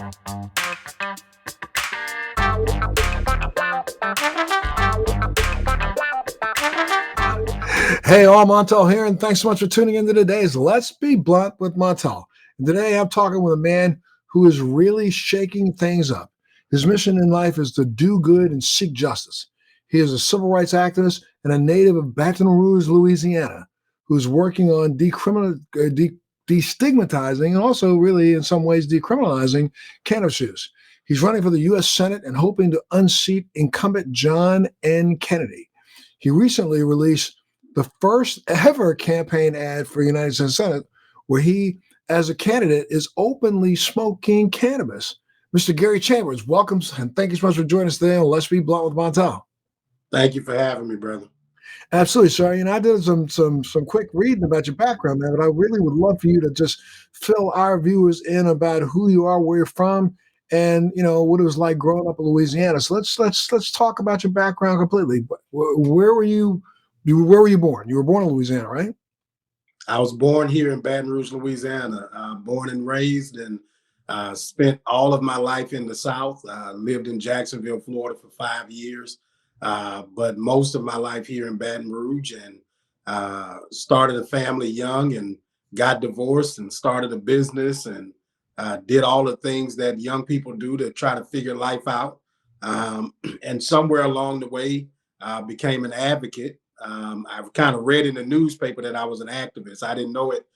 Hey, all, Montel here, and thanks so much for tuning into today's Let's Be Blunt with Montel. And today I'm talking with a man who is really shaking things up. His mission in life is to do good and seek justice. He is a civil rights activist and a native of Baton Rouge, Louisiana, who's working on destigmatizing and also really in some ways decriminalizing cannabis use. He's running for the U.S. Senate and hoping to unseat incumbent John N. Kennedy. He recently released the first ever campaign ad for United States Senate, where he, as a candidate, is openly smoking cannabis. Mr. Gary Chambers, welcome, and thank you so much for joining us today on Let's Be Blunt with Montel. Thank you for having me, brother. Absolutely, sir. You know, I did some quick reading about your background, man, but I really would love for you to just fill our viewers in about who you are, where you're from, and you know what it was like growing up in Louisiana. So let's talk about your background completely. Where were you? Where were you born? You were born in Louisiana, right? I was born here in Baton Rouge, Louisiana, born and raised, and spent all of my life in the South. Lived in Jacksonville, Florida for 5 years, but most of my life here in Baton Rouge, and started a family young and got divorced and started a business and did all the things that young people do to try to figure life out. And somewhere along the way, became an advocate. I've kind of read in the newspaper that I was an activist. I didn't know it.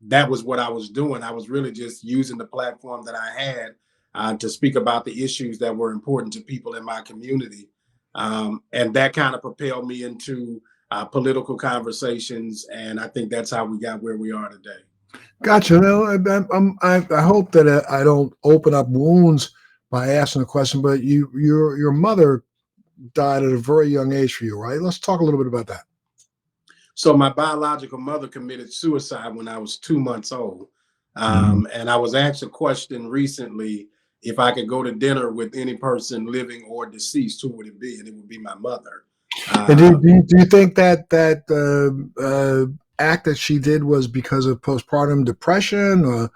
That was what I was doing. I was really just using the platform that I had to speak about the issues that were important to people in my community. And that kind of propelled me into political conversations. And I think that's how we got where we are today. Gotcha. No, I hope that I don't open up wounds by asking a question, but your mother died at a very young age for you, right? Let's talk a little bit about that. So my biological mother committed suicide when I was 2 months old. And I was asked a question recently, if I could go to dinner with any person living or deceased, who would it be? And it would be my mother. And do you think that act that she did was because of postpartum depression, or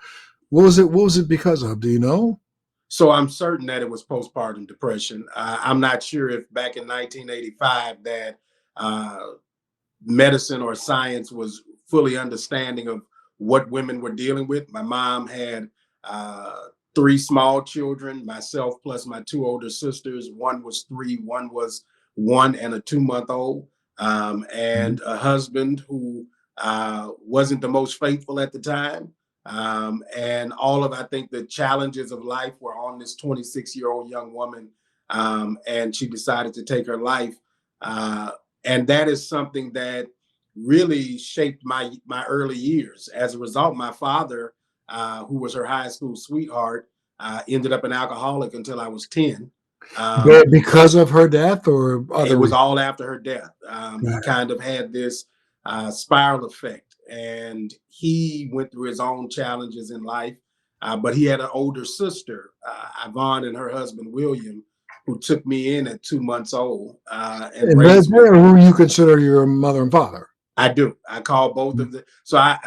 what was it because of? Do you know? So I'm certain that it was postpartum depression. I'm not sure if back in 1985 that medicine or science was fully understanding of what women were dealing with. My mom had 3 small children, myself plus my 2 older sisters. One was 3, one was 1 and a 2-month-old, and a husband who wasn't the most faithful at the time. And all of, I think, the challenges of life were on this 26-year-old young woman, and she decided to take her life. And that is something that really shaped my early years. As a result, my father, who was her high school sweetheart, ended up an alcoholic until I was 10. Because of her death, or other it was reasons? all after her death. He kind of had this spiral effect, and he went through his own challenges in life. But he had an older sister, Yvonne, and her husband, William, who took me in at 2 months old and raised me. Who you consider your mother and father? I do. I call both of them. So I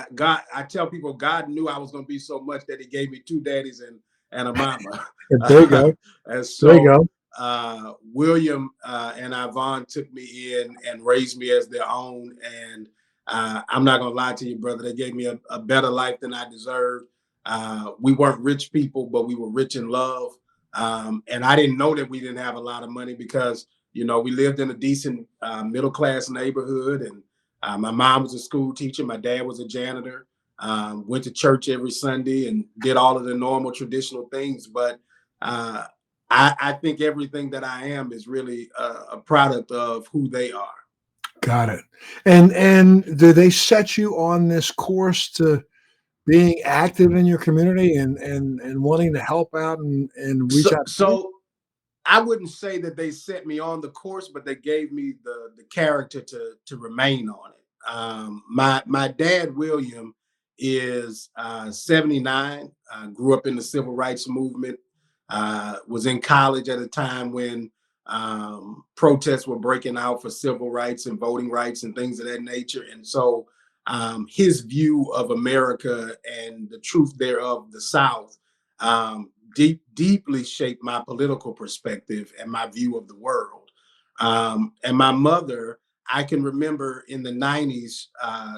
tell people God knew I was going to be so much that he gave me 2 daddies and a mama. There you go. And so There you go. William and Yvonne took me in and raised me as their own. And I'm not going to lie to you, brother. They gave me a better life than I deserved. We weren't rich people, but we were rich in love. And I didn't know that we didn't have a lot of money because, you know, we lived in a decent middle-class neighborhood. And my mom was a school teacher. My dad was a janitor. Went to church every Sunday and did all of the normal traditional things. But I think everything that I am is really a product of who they are. Got it. And do they set you on this course to being active in your community and wanting to help out and reach out? So I wouldn't say that they set me on the course, but they gave me the character to remain on it. My dad, William, is 79, grew up in the civil rights movement, was in college at a time when protests were breaking out for civil rights and voting rights and things of that nature. And so his view of America and the truth thereof, the South, deeply shaped my political perspective and my view of the world. And my mother, I can remember in the 90s,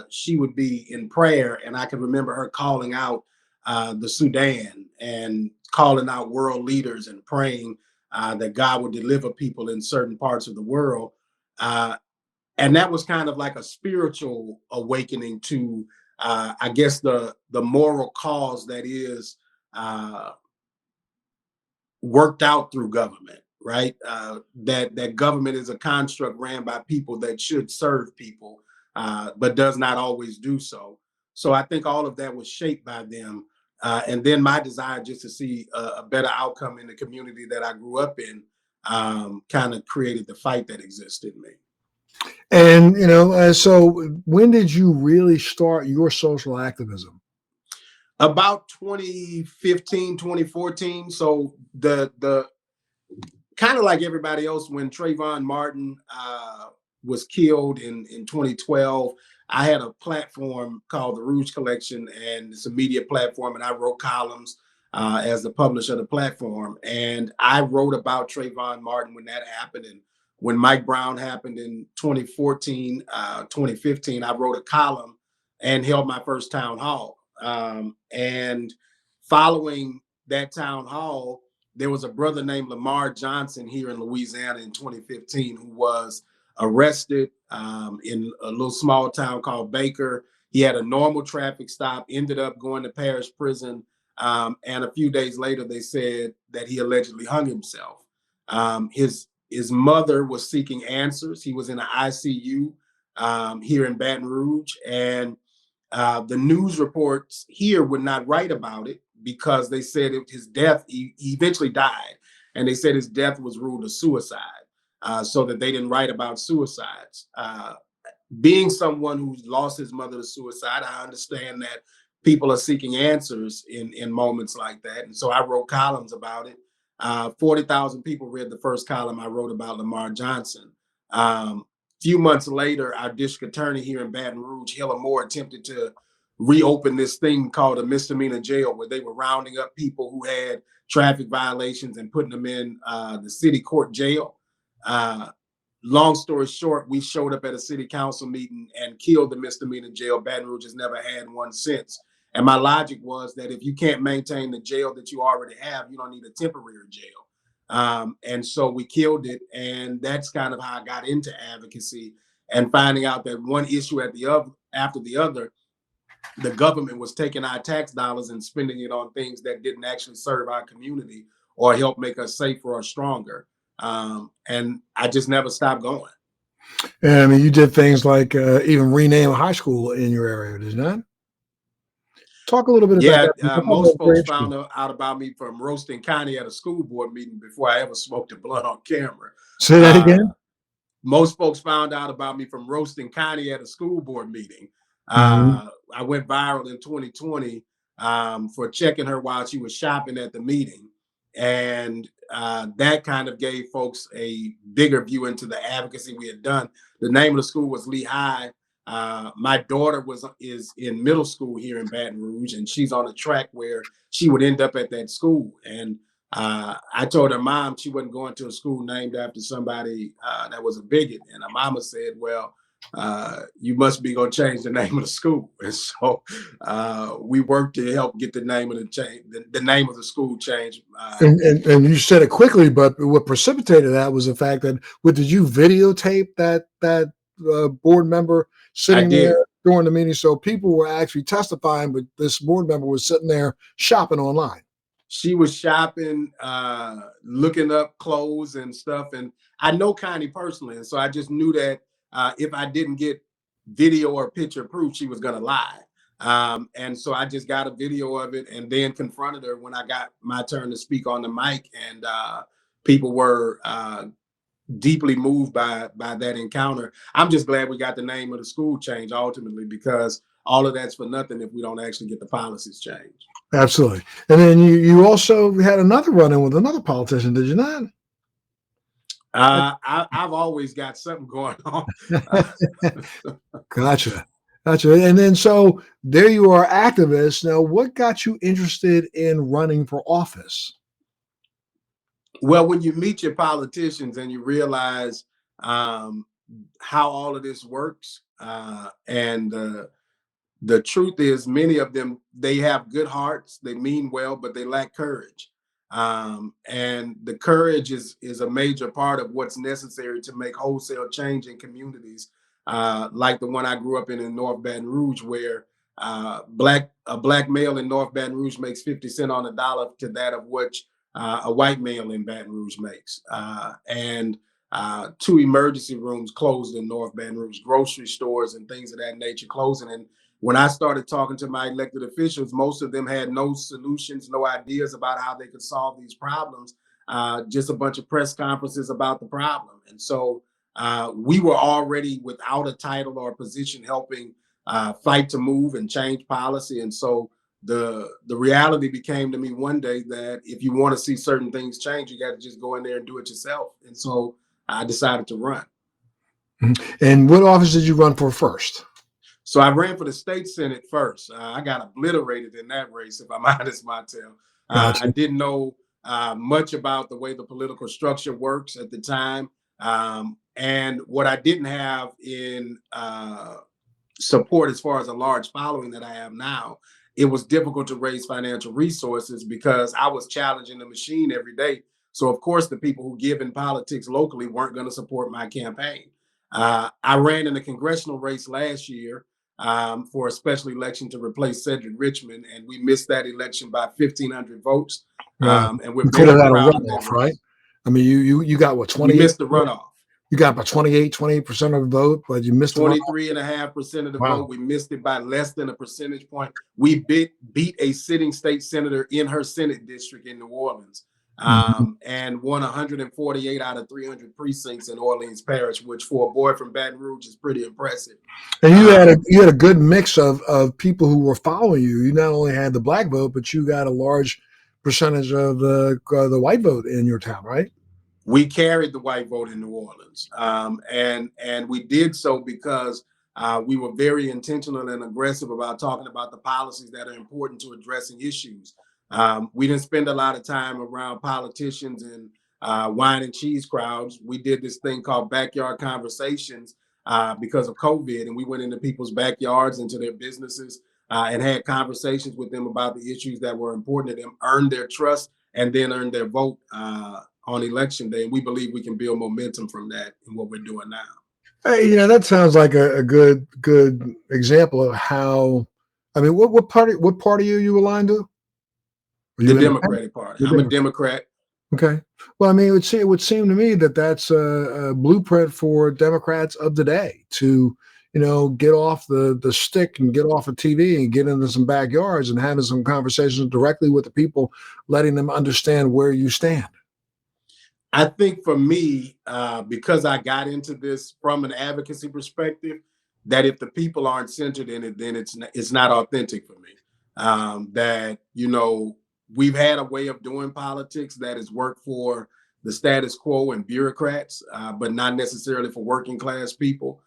she would be in prayer, and I can remember her calling out the Sudan and calling out world leaders and praying that God would deliver people in certain parts of the world. And that was kind of like a spiritual awakening to, I guess, the moral cause that is worked out through government, right? That government is a construct ran by people that should serve people, but does not always do so. So I think all of that was shaped by them. And then my desire just to see a better outcome in the community that I grew up in kind of created the fight that exists in me. And, so when did you really start your social activism? About 2015, 2014. So the kind of like everybody else, when Trayvon Martin was killed in 2012, I had a platform called the Rouge Collection, and it's a media platform, and I wrote columns as the publisher of the platform. And I wrote about Trayvon Martin when that happened. And when Mike Brown happened in 2014, 2015, I wrote a column and held my first town hall. And following that town hall, there was a brother named Lamar Johnson here in Louisiana in 2015 who was arrested in a little small town called Baker. He had a normal traffic stop, ended up going to parish prison. And a few days later, they said that he allegedly hung himself. His mother was seeking answers. He was in an ICU here in Baton Rouge. And the news reports here would not write about it because they said his death, he eventually died. And they said his death was ruled a suicide, so that they didn't write about suicides. Being someone who's lost his mother to suicide, I understand that people are seeking answers in moments like that. And so I wrote columns about it. 40,000 people read the first column I wrote about Lamar Johnson. Few months later, our district attorney here in Baton Rouge, Hilla Moore, attempted to reopen this thing called a misdemeanor jail, where they were rounding up people who had traffic violations and putting them in the city court jail. Long story short, we showed up at a city council meeting and killed the misdemeanor jail. Baton Rouge has never had one since. And my logic was that if you can't maintain the jail that you already have, you don't need a temporary jail. And so we killed it. And that's kind of how I got into advocacy, and finding out that one issue after the other, the government was taking our tax dollars and spending it on things that didn't actually serve our community or help make us safer or stronger. And I just never stopped going. And I mean, you did things like even rename a high school in your area, did you not? Talk a little bit about that. Most folks found out about me from roasting Connie at a school board meeting before I ever smoked a blunt on camera. Say that again? Most folks found out about me from roasting Connie at a school board meeting. Mm-hmm. I went viral in 2020 for checking her while she was shopping at the meeting. And that kind of gave folks a bigger view into the advocacy we had done. The name of the school was Lee High. My daughter is in middle school here in Baton Rouge, and she's on a track where she would end up at that school. And I told her mom she wasn't going to a school named after somebody that was a bigot. And her mama said, well, you must be going to change the name of the school. And so we worked to help get the name of the name of the school changed. And you said it quickly, but what precipitated that was the fact that did you videotape that board member sitting there during the meeting? So people were actually testifying, but this board member was sitting there shopping online. She was shopping, looking up clothes and stuff. And I know Connie personally. And so I just knew that if I didn't get video or picture proof, she was going to lie. And so I just got a video of it and then confronted her when I got my turn to speak on the mic. And people were deeply moved by that encounter. I'm just glad we got the name of the school changed ultimately, because all of that's for nothing if we don't actually get the policies changed. Absolutely. And then you also had another run-in with another politician, did you not? I've always got something going on. Gotcha. Gotcha. And then so there you are, activist. Now, what got you interested in running for office? Well, when you meet your politicians and you realize um, how all of this works, and the truth is, many of them, they have good hearts, they mean well, but they lack courage. And the courage is a major part of what's necessary to make wholesale change in communities like the one I grew up in North Baton Rouge, where a black male in North Baton Rouge makes 50 cents on a dollar to that of what a white male in Baton Rouge makes. And two emergency rooms closed in North Baton Rouge, grocery stores and things of that nature closing. And when I started talking to my elected officials, most of them had no solutions, no ideas about how they could solve these problems, just a bunch of press conferences about the problem. And so we were already without a title or a position helping fight to move and change policy. And so the reality became to me one day that if you want to see certain things change, you got to just go in there and do it yourself. And so I decided to run. And what office did you run for first? So I ran for the state senate first. I got obliterated in that race, if I'm honest, Montel. I Gotcha. didn't know much about the way the political structure works at the time. And what I didn't have in support as far as a large following that I have now, it was difficult to raise financial resources because I was challenging the machine every day. So, of course, the people who give in politics locally weren't going to support my campaign. I ran in a congressional race last year for a special election to replace Cedric Richmond, and we missed that election by 1,500 votes. And we're You could have very had a proud of that runoff, right? race. I mean, you got what, We 28? missed the runoff. You got about 28% of the vote, but you missed the runoff. 23.5% of the Wow. vote. We missed it by less than a percentage point. We beat a sitting state senator in her Senate district in New Orleans, and won 148 out of 300 precincts in Orleans Parish, which for a boy from Baton Rouge is pretty impressive. And you had a good mix of people who were following you. You not only had the black vote, but you got a large percentage of the white vote in your town, right? We carried the white vote in New Orleans, and we did so because we were very intentional and aggressive about talking about the policies that are important to addressing issues. We didn't spend a lot of time around politicians and wine and cheese crowds. We did this thing called backyard conversations because of COVID, and we went into people's backyards, into their businesses, and had conversations with them about the issues that were important to them, earned their trust, and then earned their vote on election day. And we believe we can build momentum from that in what we're doing now. Hey, that sounds like a good example of how. I mean, what party are you aligned to? The Democratic Party. I'm a Democrat. Okay. Well, I mean, it would seem to me that that's a blueprint for Democrats of the day to, get off the stick and get off of TV and get into some backyards and having some conversations directly with the people, letting them understand where you stand. I think for me, because I got into this from an advocacy perspective, that if the people aren't centered in it, then it's not authentic for me. That we've had a way of doing politics that has worked for the status quo and bureaucrats, but not necessarily for working class people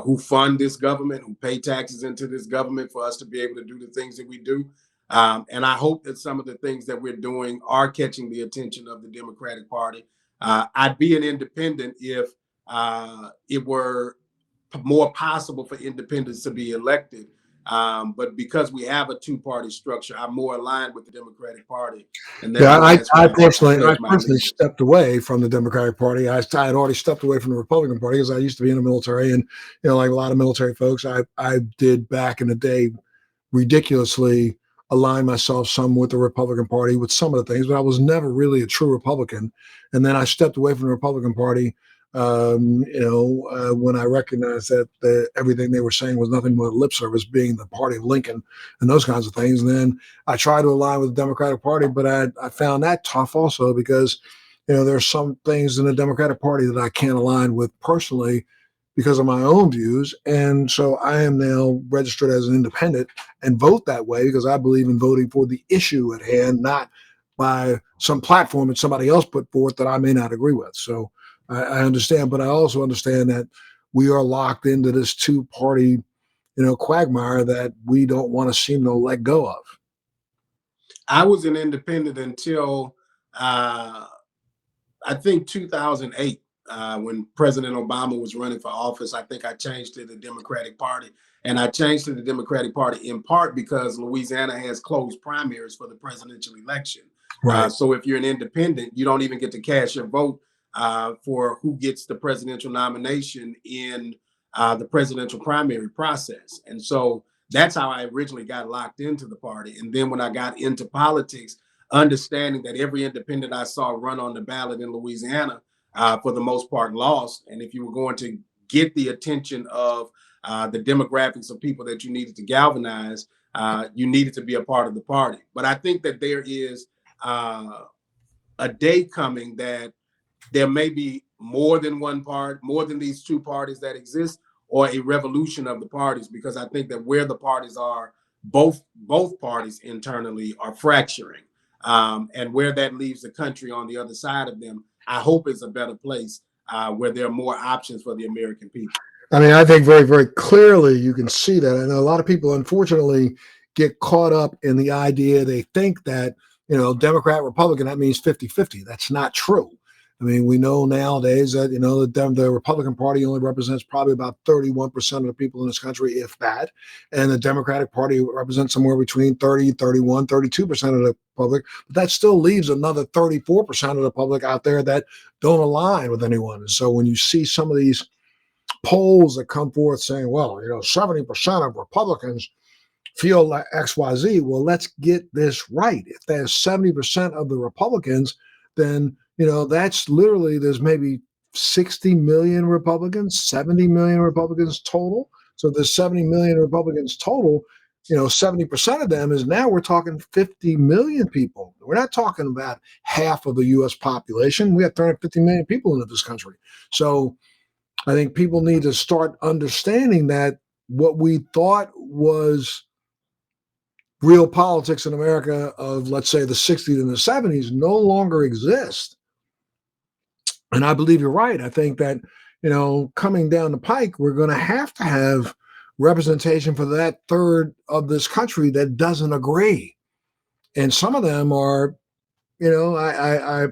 who fund this government, who pay taxes into this government for us to be able to do the things that we do. And I hope that some of the things that we're doing are catching the attention of the Democratic Party. I'd be an independent if it were more possible for independents to be elected. But because we have a two-party structure, I'm more aligned with the Democratic Party. And I personally stepped away from the Democratic Party. I had already stepped away from the Republican Party because I used to be in the military, and like a lot of military folks, I did back in the day ridiculously align myself some with the Republican Party with some of the things, but I was never really a true Republican. And then I stepped away from the Republican Party, when I recognized that everything they were saying was nothing but lip service, being the party of Lincoln and those kinds of things. And then I tried to align with the Democratic Party, but I found that tough also because, there are some things in the Democratic Party that I can't align with personally because of my own views. And so I am now registered as an independent and vote that way because I believe in voting for the issue at hand, not by some platform that somebody else put forth that I may not agree with. So I understand, but I also understand that we are locked into this two-party quagmire that we don't want to seem to let go of. I was an independent until I think 2008, when President Obama was running for office. I think I changed to the Democratic Party. And I changed to the Democratic Party in part because Louisiana has closed primaries for the presidential election. Right. So if you're an independent, you don't even get to cast your vote for who gets the presidential nomination in the presidential primary process. And so that's how I originally got locked into the party. And then when I got into politics, understanding that every independent I saw run on the ballot in Louisiana, for the most part, lost. And if you were going to get the attention of the demographics of people that you needed to galvanize, you needed to be a part of the party. But I think that there is a day coming that there may be more than one part, more than these two parties that exist, or a revolution of the parties, because I think that where the parties are, both parties internally are fracturing. And where that leaves the country on the other side of them, I hope is a better place where there are more options for the American people. I mean, I think very, very clearly you can see that. I know a lot of people, unfortunately, get caught up in the idea. They think that, Democrat, Republican, that means 50-50. That's not true. I mean, we know nowadays that, the Republican Party only represents probably about 31% of the people in this country, if that. And the Democratic Party represents somewhere between 30, 31, 32% of the public. But that still leaves another 34% of the public out there that don't align with anyone. And so when you see some of these polls that come forth saying, well, 70% of Republicans feel like XYZ. Well, let's get this right. If there's 70% of the Republicans, then, that's literally, there's maybe 60 million Republicans, 70 million Republicans total. So there's 70 million Republicans total. 70% of them is, now we're talking 50 million people. We're not talking about half of the U.S. population. We have 350 million people in this country. So I think people need to start understanding that what we thought was real politics in America of, let's say, the 60s and the 70s no longer exist. And I believe you're right. I think that, coming down the pike, we're going to have representation for that third of this country that doesn't agree. And some of them are, I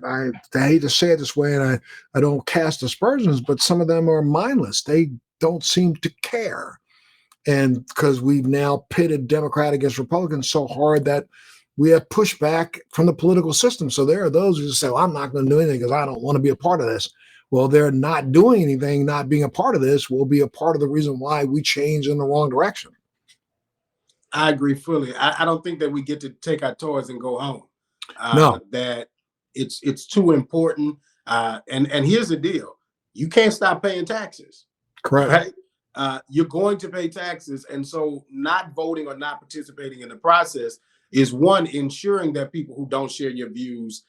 hate to say it this way, and I don't cast aspersions, but some of them are mindless. They don't seem to care. And because we've now pitted Democrat against Republicans so hard that we have pushback from the political system. So there are those who just say, well, I'm not going to do anything because I don't want to be a part of this. Well, they're not doing anything, not being a part of this will be a part of the reason why we change in the wrong direction. I agree fully. I don't think that we get to take our toys and go home. No. That it's too important. And here's the deal: you can't stop paying taxes. Correct. Right? You're going to pay taxes, and so not voting or not participating in the process is, one, ensuring that people who don't share your views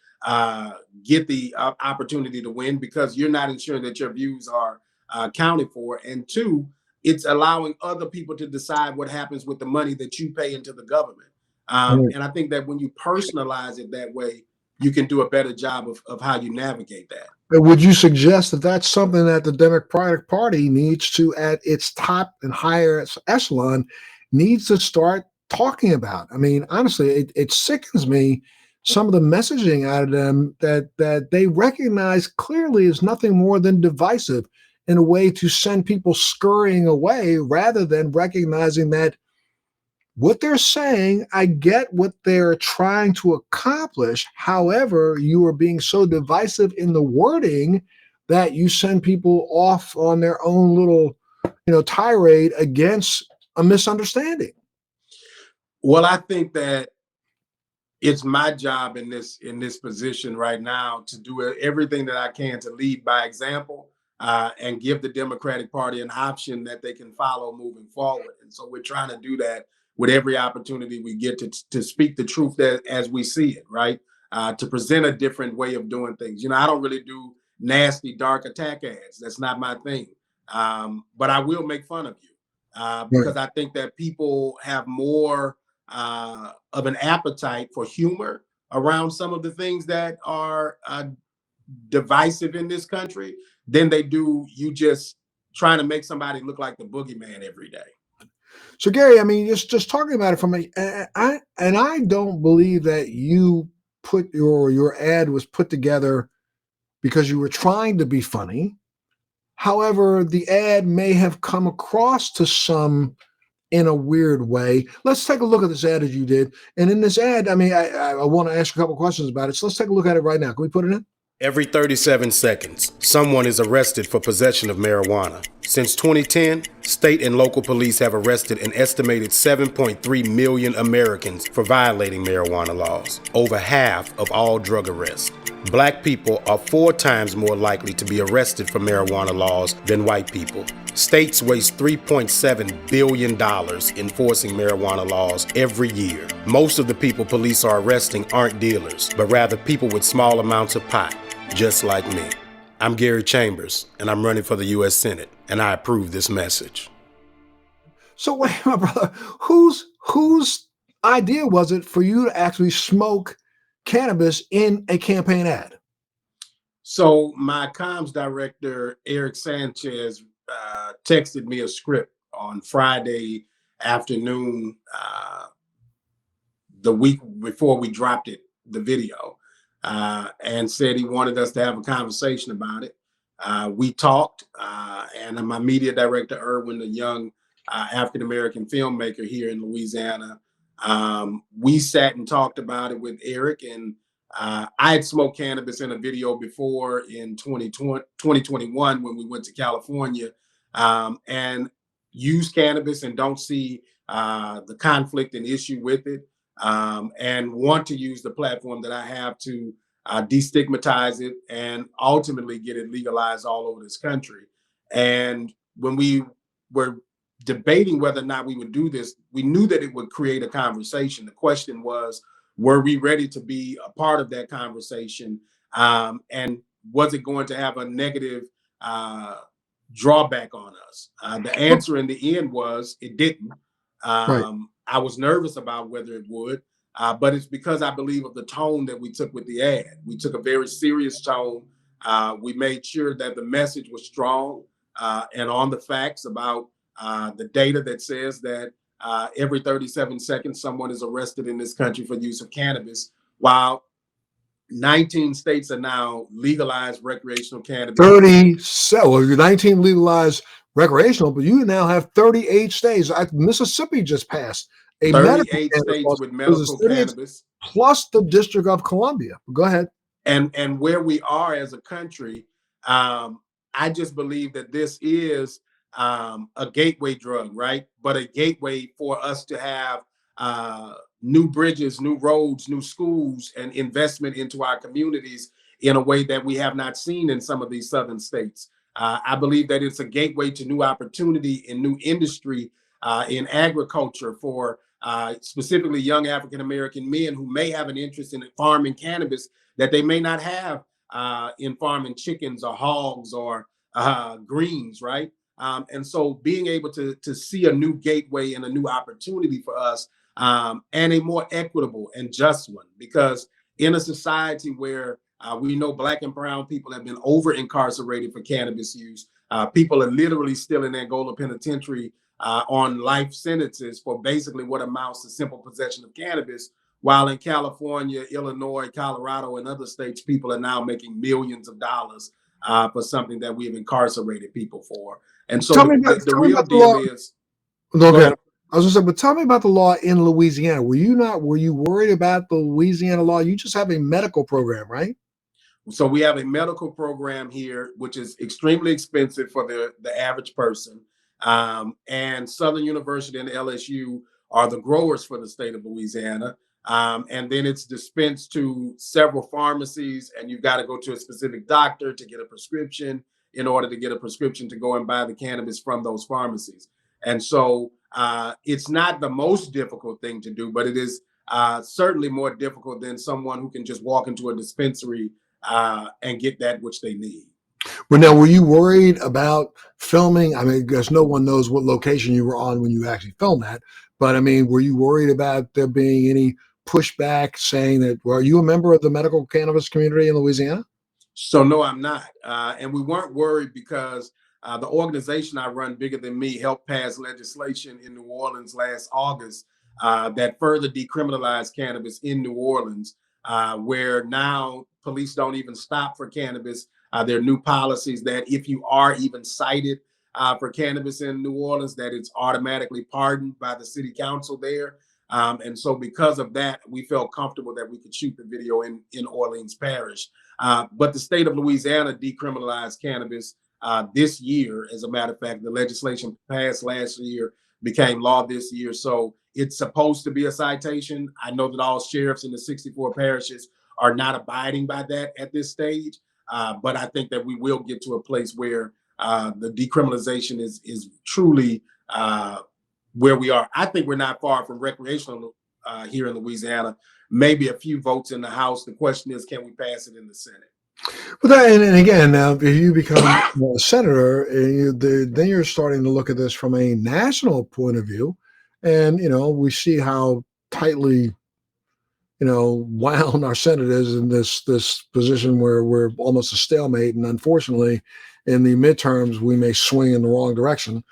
get the opportunity to win, because you're not ensuring that your views are accounted for, and two, it's allowing other people to decide what happens with the money that you pay into the government. And I think that when you personalize it that way, you can do a better job of how you navigate that. Would you suggest that that's something that the Democratic Party needs to, at its top and higher echelon, needs to start talking about? I mean, honestly, it sickens me, some of the messaging out of them that they recognize clearly is nothing more than divisive, in a way to send people scurrying away, rather than recognizing that what they're saying, I get what they're trying to accomplish. However, you are being so divisive in the wording that you send people off on their own little, tirade against a misunderstanding. Well, I think that it's my job in this position right now to do everything that I can to lead by example, and give the Democratic Party an option that they can follow moving forward. And so we're trying to do that with every opportunity we get to speak the truth as we see it, right? To present a different way of doing things. I don't really do nasty, dark attack ads. That's not my thing. But I will make fun of you because I think that people have more of an appetite for humor around some of the things that are divisive in this country than they do you just trying to make somebody look like the boogeyman every day. So Gary, I mean, just talking about it from I don't believe that you put your ad was put together because you were trying to be funny. However, the ad may have come across to some in a weird way. Let's take a look at this ad that you did. And in this ad, I mean, I want to ask you a couple questions about it. So let's take a look at it right now. Can we put it in? Every 37 seconds, someone is arrested for possession of marijuana. Since 2010, state and local police have arrested an estimated 7.3 million Americans for violating marijuana laws, over half of all drug arrests. Black people are 4 times more likely to be arrested for marijuana laws than white people. States waste $3.7 billion enforcing marijuana laws every year. Most of the people police are arresting aren't dealers, but rather people with small amounts of pot, just like me. I'm Gary Chambers, and I'm running for the U.S. Senate, and I approve this message. So wait, my brother, whose idea was it for you to actually smoke cannabis in a campaign ad? So my comms director, Eric Sanchez, texted me a script on Friday afternoon, the week before we dropped the video, and said he wanted us to have a conversation about it. We talked, and my media director, Erwin, the young African-American filmmaker here in Louisiana, we sat and talked about it with Eric. And I had smoked cannabis in a video before in 2021 when we went to California, and used cannabis and don't see the conflict and issue with it, and want to use the platform that I have to destigmatize it and ultimately get it legalized all over this country. And when we were debating whether or not we would do this, we knew that it would create a conversation. The question was, were we ready to be a part of that conversation? And was it going to have a negative drawback on us? The answer in the end was it didn't. Right. I was nervous about whether it would, but it's because I believe of the tone that we took with the ad. We took a very serious tone. We made sure that the message was strong and on the facts about the data that says that every 37 seconds, someone is arrested in this country for use of cannabis, while 19 states are now legalized recreational cannabis. 37. Well, you're 19 legalized recreational, but you now have 38 states. Mississippi just passed a 38 states with medical cannabis, plus the District of Columbia. Go ahead. And where we are as a country, I just believe that this is a gateway drug, right? But a gateway for us to have new bridges, new roads, new schools, and investment into our communities in a way that we have not seen in some of these southern states. I believe that it's a gateway to new opportunity in new industry in agriculture for specifically young African-American men who may have an interest in farming cannabis that they may not have in farming chickens or hogs or greens, right? And so being able to see a new gateway and a new opportunity for us, and a more equitable and just one, because in a society where we know Black and brown people have been over incarcerated for cannabis use, people are literally still in Angola Penitentiary on life sentences for basically what amounts to simple possession of cannabis, while in California, Illinois, Colorado, and other states, people are now making millions of dollars for something that we have incarcerated people for. And so the real deal is, okay. I was going to say, but tell me about the law in Louisiana. Were you worried about the Louisiana law? You just have a medical program, right? So we have a medical program here, which is extremely expensive for the average person. And Southern University and LSU are the growers for the state of Louisiana. And then it's dispensed to several pharmacies, and you've got to go to a specific doctor to get a prescription in order to get a prescription to go and buy the cannabis from those pharmacies. And so it's not the most difficult thing to do, but it is certainly more difficult than someone who can just walk into a dispensary and get that which they need. Well, now, were you worried about filming? I mean, I guess no one knows what location you were on when you actually filmed that. But I mean, were you worried about there being any pushback saying that, well, are you a member of the medical cannabis community in Louisiana? So no, I'm not. And we weren't worried because The organization I run, Bigger Than Me, helped pass legislation in New Orleans last August that further decriminalized cannabis in New Orleans, where now police don't even stop for cannabis. There are new policies that if you are even cited for cannabis in New Orleans, that it's automatically pardoned by the city council there. And so because of that, we felt comfortable that we could shoot the video in Orleans Parish. But the state of Louisiana decriminalized cannabis this year. As a matter of fact, the legislation passed last year became law this year. So it's supposed to be a citation. I know that all sheriffs in the 64 parishes are not abiding by that at this stage. But I think that we will get to a place where the decriminalization is truly where we are. I think we're not far from recreational here in Louisiana, maybe a few votes in the House. The question is, can we pass it in the Senate? But and again, now if you become a senator, then you're starting to look at this from a national point of view, and we see how tightly wound our Senate is in this position where we're almost a stalemate, and unfortunately, in the midterms we may swing in the wrong direction.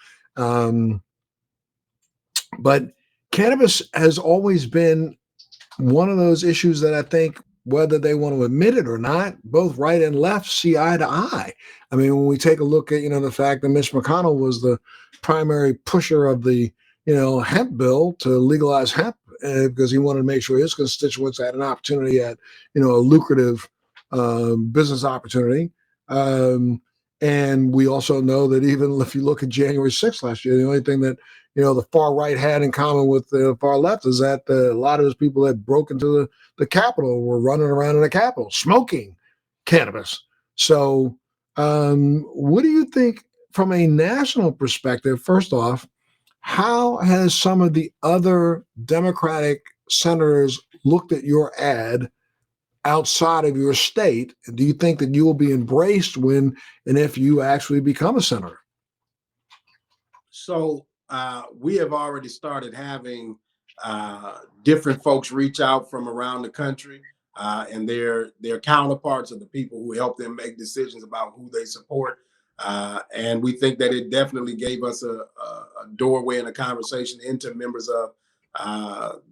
But cannabis has always been one of those issues that I think, whether they want to admit it or not, both right and left see eye to eye. I mean, when we take a look at, the fact that Mitch McConnell was the primary pusher of the, hemp bill to legalize hemp because he wanted to make sure his constituents had an opportunity at, a lucrative business opportunity. And we also know that even if you look at January 6th last year, the only thing that the far right had in common with the far left is that a lot of those people that broke into the Capitol were running around in the Capitol smoking cannabis. So what do you think from a national perspective? First off, how has some of the other Democratic senators looked at your ad outside of your state? Do you think that you will be embraced when and if you actually become a senator? So we have already started having different folks reach out from around the country, and their counterparts are the people who help them make decisions about who they support. And we think that it definitely gave us a doorway and a conversation into members of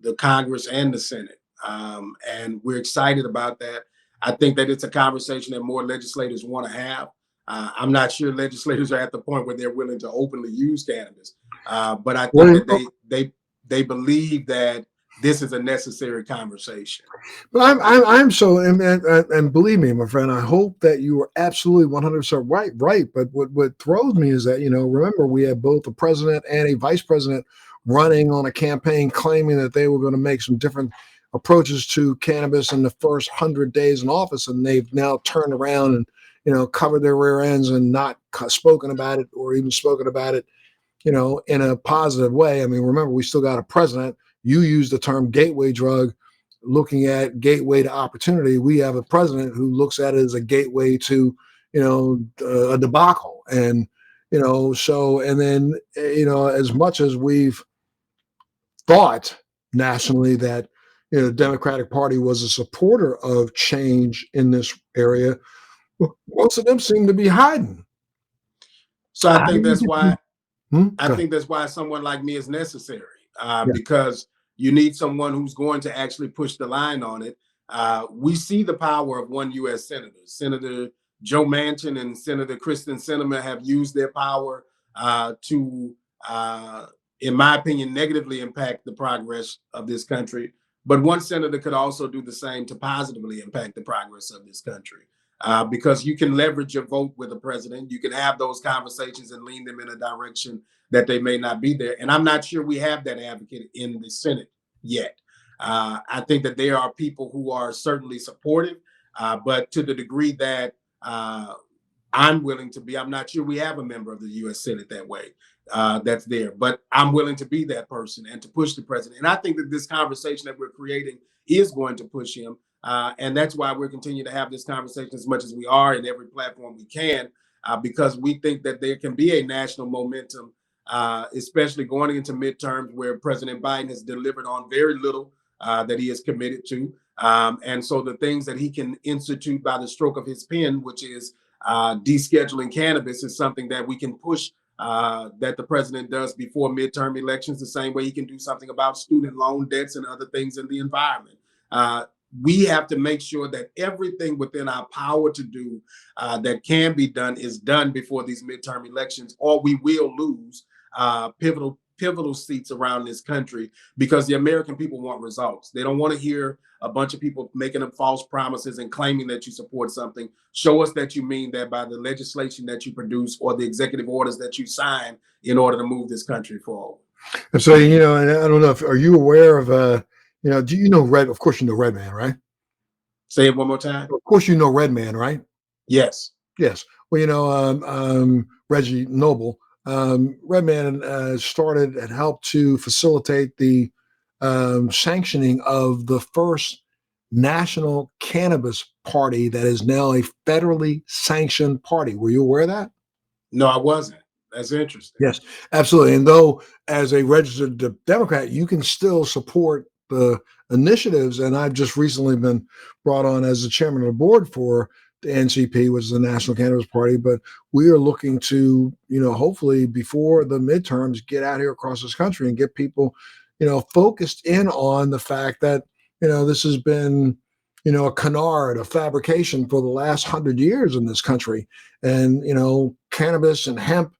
the Congress and the Senate. And we're excited about that. I think that it's a conversation that more legislators want to have. I'm not sure legislators are at the point where they're willing to openly use cannabis, but I think that they believe that this is a necessary conversation. But I'm so, and believe me, my friend, I hope that you are absolutely 100% right. But what throws me is that, remember, we had both a president and a vice president running on a campaign claiming that they were going to make some different approaches to cannabis in the first 100 days in office. And they've now turned around and, covered their rear ends and not spoken about it or even spoken about it, in a positive way. I mean, remember, we still got a president. You use the term gateway drug, looking at gateway to opportunity. We have a president who looks at it as a gateway to, a debacle. And, so, and then, as much as we've thought nationally that, the Democratic Party was a supporter of change in this area, most of them seem to be hiding. So I think that's why I think that's why someone like me is necessary, because you need someone who's going to actually push the line on it. We see the power of one U.S. senator. Senator Joe Manchin and Senator Kristen Sinema have used their power to, in my opinion, negatively impact the progress of this country. But one senator could also do the same to positively impact the progress of this country. Because you can leverage your vote with the president. You can have those conversations and lean them in a direction that they may not be there. And I'm not sure we have that advocate in the Senate yet. I think that there are people who are certainly supportive, but to the degree that I'm willing to be, I'm not sure we have a member of the U.S. Senate that way that's there. But I'm willing to be that person and to push the president. And I think that this conversation that we're creating is going to push him. And that's why we're continuing to have this conversation as much as we are in every platform we can, because we think that there can be a national momentum, especially going into midterms where President Biden has delivered on very little that he is committed to. And so the things that he can institute by the stroke of his pen, which is descheduling cannabis is something that we can push, that the president does before midterm elections, the same way he can do something about student loan debts and other things in the environment. We have to make sure that everything within our power to do that can be done is done before these midterm elections, or we will lose pivotal seats around this country, because the American people want results. They don't want to hear a bunch of people making up false promises and claiming that you support something. Show us that you mean that by the legislation that you produce or the executive orders that you sign in order to move this country forward. And so, and I don't know are you aware of, do you know of course you know Redman, right? Say it one more time. Of course you know Redman, right? Yes. Yes. Well, Reggie Noble, Redman started and helped to facilitate the sanctioning of the first national cannabis party that is now a federally sanctioned party. Were you aware of that? No, I wasn't. That's interesting. Yes, absolutely. And though as a registered Democrat, you can still support the initiatives. And I've just recently been brought on as the chairman of the board for the NCP, which is the National Cannabis Party. But we are looking to, hopefully before the midterms, get out here across this country and get people, focused in on the fact that, this has been, a canard, a fabrication for the last 100 years in this country. And, cannabis and hemp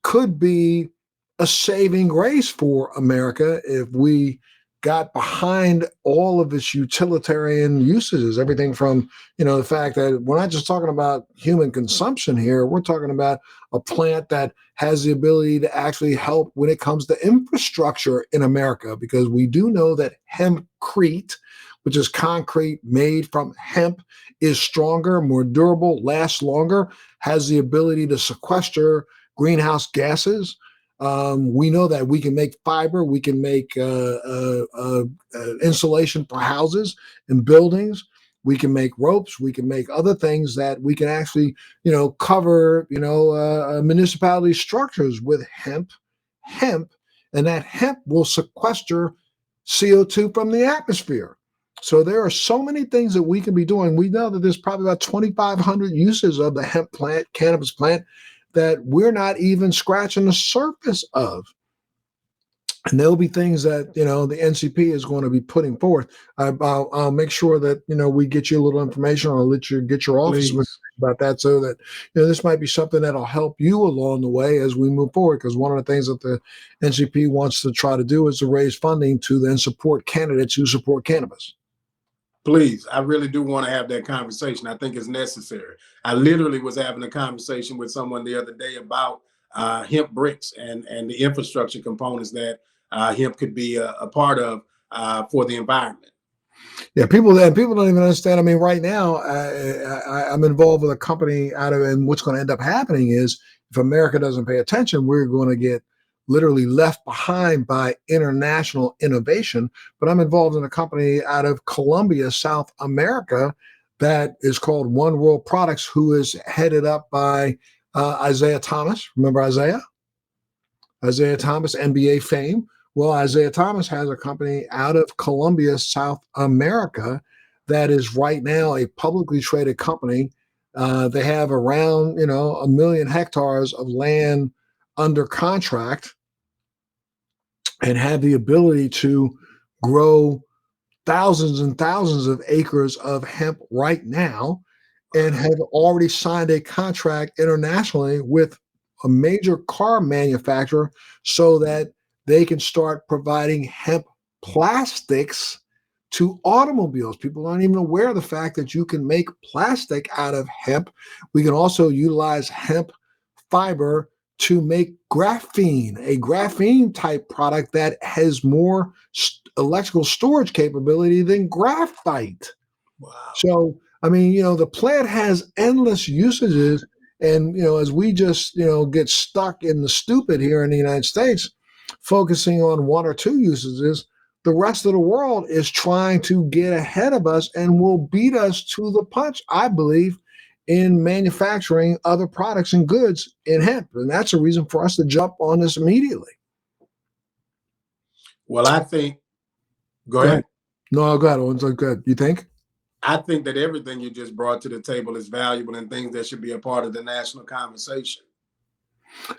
could be a saving grace for America if we got behind all of its utilitarian usages, everything from, the fact that we're not just talking about human consumption here, we're talking about a plant that has the ability to actually help when it comes to infrastructure in America, because we do know that hempcrete, which is concrete made from hemp, is stronger, more durable, lasts longer, has the ability to sequester greenhouse gases. We know that we can make fiber, we can make insulation for houses and buildings, we can make ropes, we can make other things that we can actually, cover, municipality structures with hemp, and that hemp will sequester CO2 from the atmosphere. So there are so many things that we can be doing. We know that there's probably about 2,500 uses of the hemp plant, cannabis plant, that we're not even scratching the surface of. And there'll be things that, the NCP is going to be putting forth. I'll make sure that, we get you a little information. I'll let you get your office about that, so that, this might be something that'll help you along the way as we move forward. Because one of the things that the NCP wants to try to do is to raise funding to then support candidates who support cannabis. Please, I really do want to have that conversation. I think it's necessary. I literally was having a conversation with someone the other day about hemp bricks and the infrastructure components that hemp could be a part of for the environment. Yeah, people don't even understand. I mean, right now, I'm involved with a company and what's going to end up happening is, if America doesn't pay attention, we're going to get literally left behind by international innovation. But I'm involved in a company out of Colombia, South America, that is called One World Products, who is headed up by Isaiah Thomas. Remember Isaiah? Isaiah Thomas, NBA fame. Well, Isaiah Thomas has a company out of Colombia, South America, that is right now a publicly traded company. They have around, 1 million hectares of land under contract, and have the ability to grow thousands and thousands of acres of hemp right now, and have already signed a contract internationally with a major car manufacturer so that they can start providing hemp plastics to automobiles. People aren't even aware of the fact that you can make plastic out of hemp. We can also utilize hemp fiber to make graphene, a graphene type product that has more electrical storage capability than graphite. Wow. So, I mean, the plant has endless usages. And, as we just, get stuck in the stupid here in the United States, focusing on one or two usages, the rest of the world is trying to get ahead of us and will beat us to the punch, I believe, in manufacturing other products and goods in hemp. And that's a reason for us to jump on this immediately. Well, I think, go ahead. No, go ahead. Go ahead. You think? I think that everything you just brought to the table is valuable and things that should be a part of the national conversation.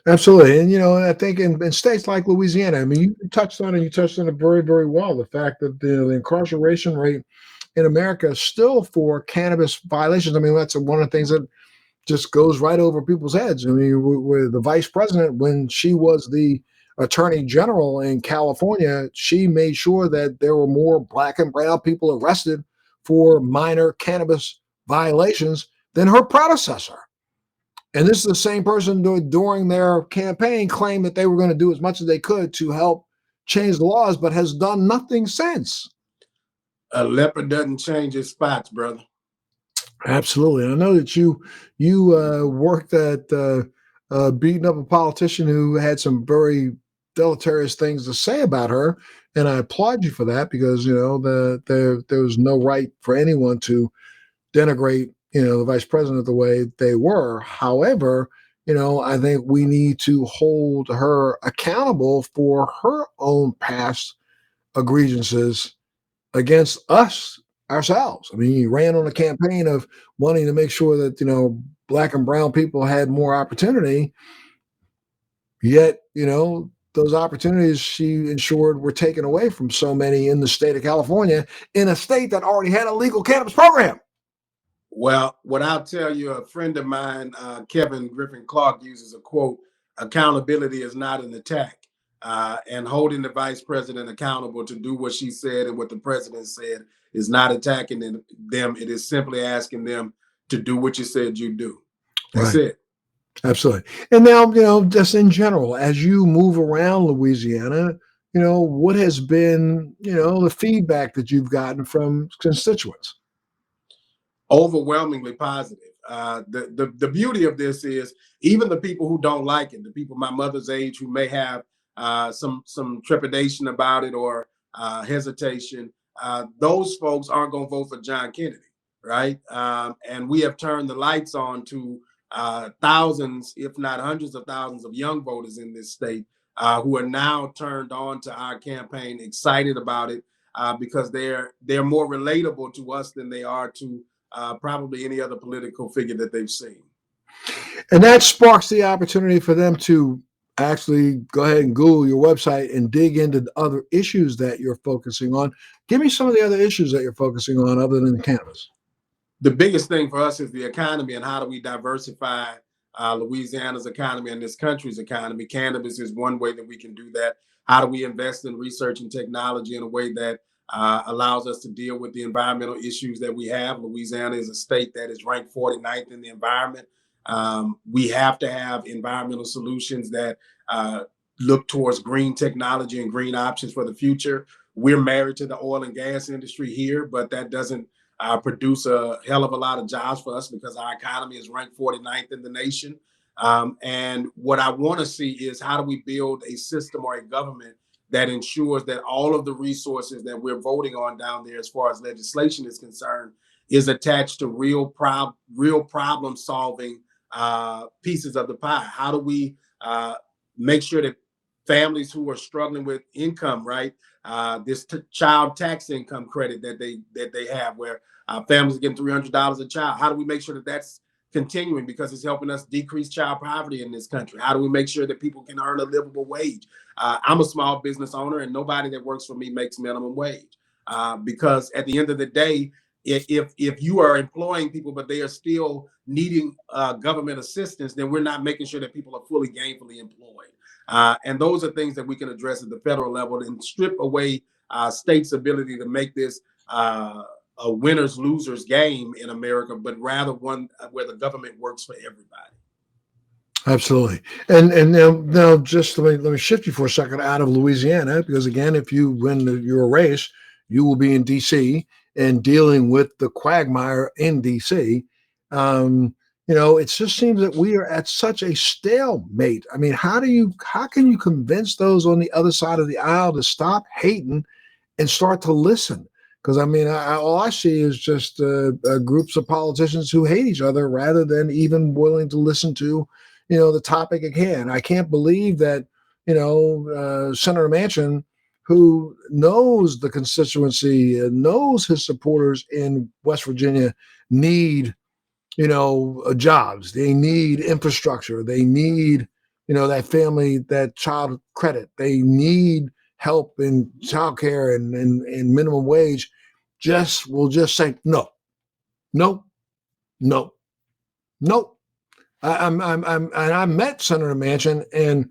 Absolutely. And, I think in states like Louisiana, I mean, you touched on it, you touched on it very, very well. The fact that the incarceration rate in America is still for cannabis violations. I mean, that's one of the things that just goes right over people's heads. I mean, with the vice president, when she was the attorney general in California, she made sure that there were more black and brown people arrested for minor cannabis violations than her predecessor. And this is the same person during their campaign claimed that they were going to do as much as they could to help change the laws, but has done nothing since. A leopard doesn't change his spots, brother. Absolutely. I know that you worked at beating up a politician who had some very deleterious things to say about her, and I applaud you for that because there was no right for anyone to denigrate the vice president the way they were. However, I think we need to hold her accountable for her own past egregiouses against us ourselves. I mean, he ran on a campaign of wanting to make sure that black and brown people had more opportunity, yet those opportunities she ensured were taken away from so many in the state of California, in a state that already had a legal cannabis program. Well, what I'll tell you, a friend of mine, Kevin Griffin Clark, uses a quote: accountability is not an attack. And holding the vice president accountable to do what she said and what the president said is not attacking them. It is simply asking them to do what you said you do. That's Right. it. Absolutely. And now, just in general, as you move around Louisiana, what has been, the feedback that you've gotten from constituents? Overwhelmingly positive. The beauty of this is even the people who don't like it, the people my mother's age who may have some trepidation about it or hesitation, those folks aren't going to vote for John Kennedy, right? And we have turned the lights on to thousands, if not hundreds of thousands of young voters in this state who are now turned on to our campaign, excited about it because they're more relatable to us than they are to probably any other political figure that they've seen. And that sparks the opportunity for them to actually go ahead and Google your website and dig into the other issues that you're focusing on. Give me some of the other issues that you're focusing on other than cannabis. The biggest thing for us is the economy and how do we diversify Louisiana's economy and this country's economy. Cannabis is one way that we can do that. How do we invest in research and technology in a way that allows us to deal with the environmental issues that we have? Louisiana is a state that is ranked 49th in the environment. We have to have environmental solutions that look towards green technology and green options for the future. We're married to the oil and gas industry here, but that doesn't produce a hell of a lot of jobs for us because our economy is ranked 49th in the nation. And what I want to see is how do we build a system or a government that ensures that all of the resources that we're voting on down there as far as legislation is concerned is attached to real problem solving pieces of the pie. How do we make sure that families who are struggling with income, right? This child tax income credit that they have, where families are getting $300 a child. How do we make sure that that's continuing because it's helping us decrease child poverty in this country? How do we make sure that people can earn a livable wage? I'm a small business owner, and nobody that works for me makes minimum wage because at the end of the day, if you are employing people but they are still needing government assistance, then we're not making sure that people are fully gainfully employed. And those are things that we can address at the federal level and strip away states' ability to make this a winners losers game in America, but rather one where the government works for everybody. Absolutely. And now just let me shift you for a second out of Louisiana, because again, if you win your race, you will be in DC and dealing with the quagmire in DC. It just seems that we are at such a stalemate. I mean, how can you convince those on the other side of the aisle to stop hating and start to listen? Because I mean, all I see is just groups of politicians who hate each other rather than even willing to listen to, the topic at hand. I can't believe that, Senator Manchin, who knows the constituency and knows his supporters in West Virginia need, jobs. They need infrastructure. They need, that family, that child credit. They need help in childcare and minimum wage. Will just say no, no, no, no. I met Senator Manchin, and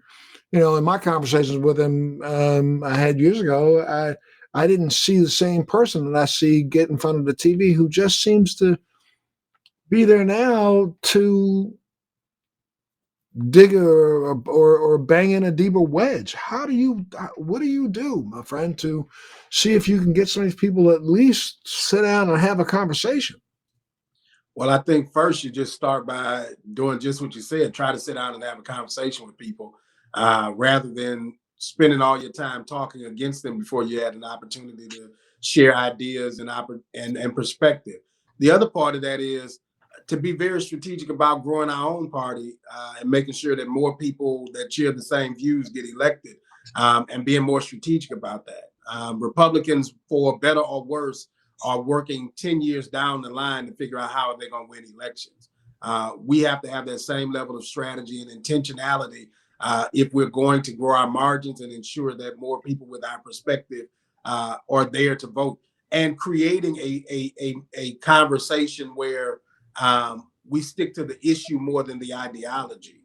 in my conversations with him I had years ago, I didn't see the same person that I see get in front of the TV, who just seems to be there now to dig or bang in a deeper wedge. What do you do, my friend, to see if you can get some of these people to at least sit down and have a conversation? Well, I think first you just start by doing just what you said. Try to sit down and have a conversation with people rather than spending all your time talking against them before you had an opportunity to share ideas and perspective. The other part of that is to be very strategic about growing our own party and making sure that more people that share the same views get elected, and being more strategic about that. Republicans, for better or worse, are working 10 years down the line to figure out how they're going to win elections. We have to have that same level of strategy and intentionality if we're going to grow our margins and ensure that more people with our perspective are there to vote, and creating a conversation where we stick to the issue more than the ideology.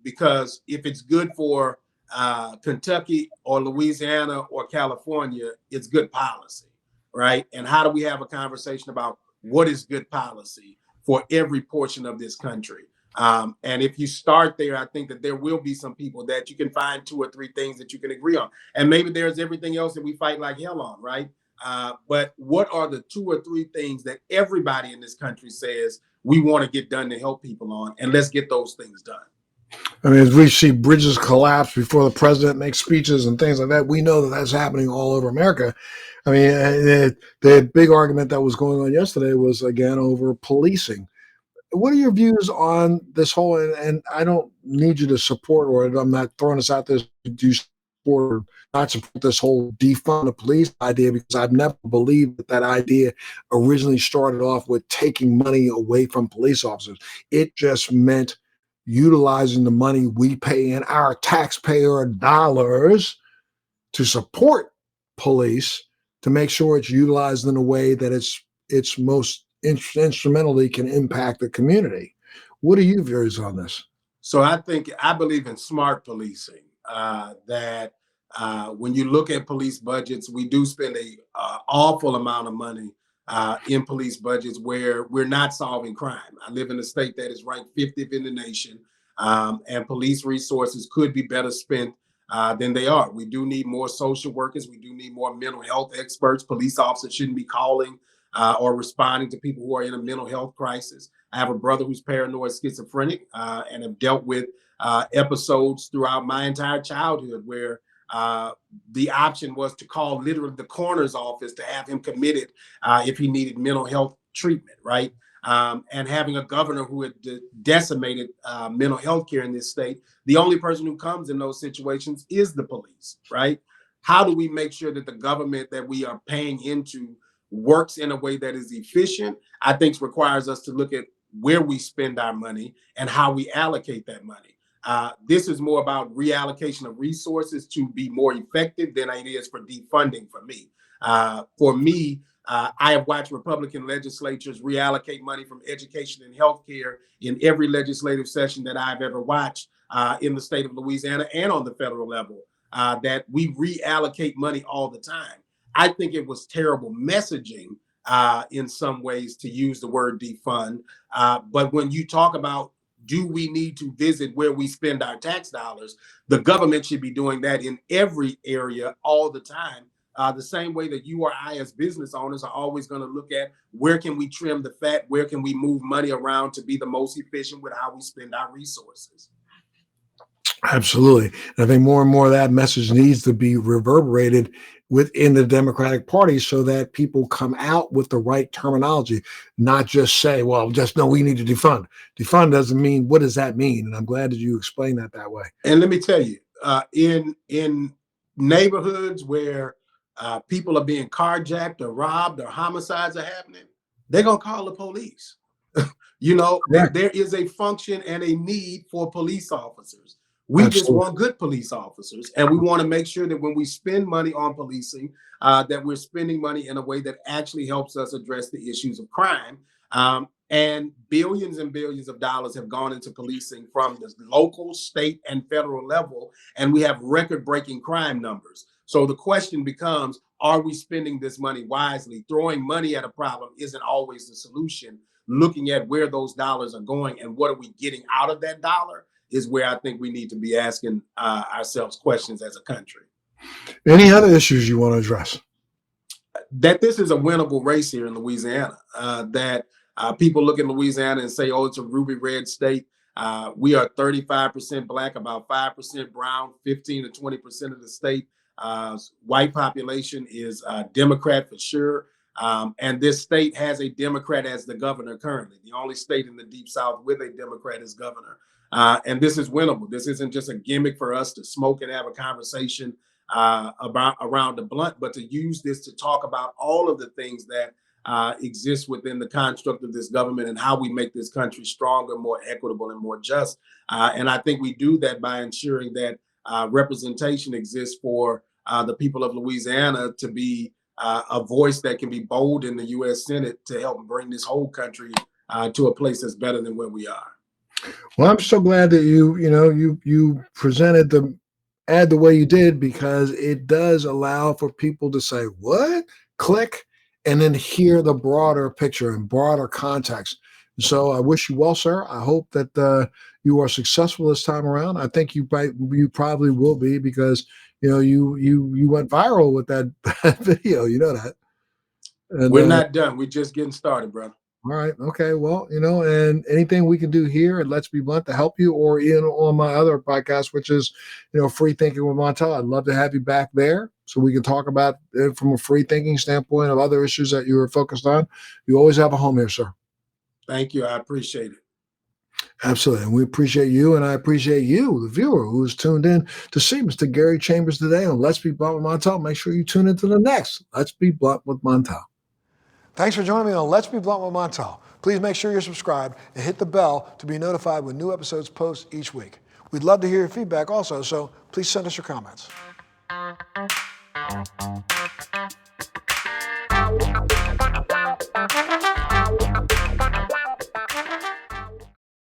Because if it's good for Kentucky or Louisiana or California, it's good policy. Right? And how do we have a conversation about what is good policy for every portion of this country? And if you start there, I think that there will be some people that you can find 2 or 3 things that you can agree on. And maybe there's everything else that we fight like hell on, right? But what are the 2 or 3 things that everybody in this country says we want to get done to help people on? And let's get those things done. I mean, as we see bridges collapse before the president makes speeches and things like that, we know that that's happening all over America. I mean, the big argument that was going on yesterday was, again, over policing. What are your views on this whole, and I don't need you to support, or I'm not throwing this out there, do you support or not support this whole defund the police idea? Because I've never believed that idea originally started off with taking money away from police officers. It just meant utilizing the money we pay in our taxpayer dollars to support police, to make sure it's utilized in a way that it's most instrumentally can impact the community. What are your views on this? So I believe in smart policing, that when you look at police budgets, we do spend a awful amount of money in police budgets where we're not solving crime. I live in a state that is ranked 50th in the nation, and police resources could be better spent than they are. We do need more social workers. We do need more mental health experts. Police officers shouldn't be calling or responding to people who are in a mental health crisis. I have a brother who's paranoid schizophrenic and have dealt with episodes throughout my entire childhood where the option was to call literally the coroner's office to have him committed if he needed mental health treatment, right? And having a governor who had decimated mental health care in this state, the only person who comes in those situations is the police, right? How do we make sure that the government that we are paying into works in a way that is efficient? I think requires us to look at where we spend our money and how we allocate that money. This is more about reallocation of resources to be more effective than it is for defunding for me. I have watched Republican legislatures reallocate money from education and healthcare in every legislative session that I've ever watched in the state of Louisiana and on the federal level, that we reallocate money all the time. I think it was terrible messaging in some ways to use the word defund. But when you talk about, do we need to visit where we spend our tax dollars, the government should be doing that in every area all the time. The same way that you or I as business owners are always going to look at where can we trim the fat, where can we move money around to be the most efficient with how we spend our resources. Absolutely. And I think more and more of that message needs to be reverberated within the Democratic Party so that people come out with the right terminology, not just say, well, just no, we need to defund. Defund doesn't mean, what does that mean? And I'm glad that you explained that way. And let me tell you, in neighborhoods where people are being carjacked or robbed or homicides are happening, they're going to call the police. You know, there is a function and a need for police officers. We just want good police officers, and we want to make sure that when we spend money on policing, that we're spending money in a way that actually helps us address the issues of crime. And billions and billions of dollars have gone into policing from the local, state, and federal level, and we have record-breaking crime numbers. So the question becomes, are we spending this money wisely? Throwing money at a problem isn't always the solution. Looking at where those dollars are going and what are we getting out of that dollar is where I think we need to be asking ourselves questions as a country. Any other issues you want to address? That this is a winnable race here in Louisiana, that people look at Louisiana and say, oh, it's a ruby red state. We are 35% Black, about 5% brown, 15 to 20% of the state. White population is Democrat for sure. And this state has a Democrat as the governor currently. The only state in the Deep South with a Democrat as governor. And this is winnable. This isn't just a gimmick for us to smoke and have a conversation around the blunt, but to use this to talk about all of the things that exist within the construct of this government and how we make this country stronger, more equitable, and more just. And I think we do that by ensuring that representation exists for the people of Louisiana to be a voice that can be bold in the U.S. Senate to help bring this whole country to a place that's better than where we are. Well, I'm so glad that you presented the ad the way you did, because it does allow for people to say, what? Click, and then hear the broader picture and broader context. So I wish you well, sir. I hope that you are successful this time around. I think you probably will be, because you went viral with that video. You know that. And, we're not done. We're just getting started, brother. All right. Okay. Well, and anything we can do here at Let's Be Blunt to help you, or on my other podcast, which is, Free Thinking with Montel, I'd love to have you back there so we can talk about it from a free thinking standpoint of other issues that you were focused on. You always have a home here, sir. Thank you. I appreciate it. Absolutely. And we appreciate you, and I appreciate you, the viewer, who's tuned in to see Mr. Gary Chambers today on Let's Be Blunt with Montel. Make sure you tune into the next Let's Be Blunt with Montel. Thanks for joining me on Let's Be Blunt with Montel. Please make sure you're subscribed and hit the bell to be notified when new episodes post each week. We'd love to hear your feedback also, so please send us your comments.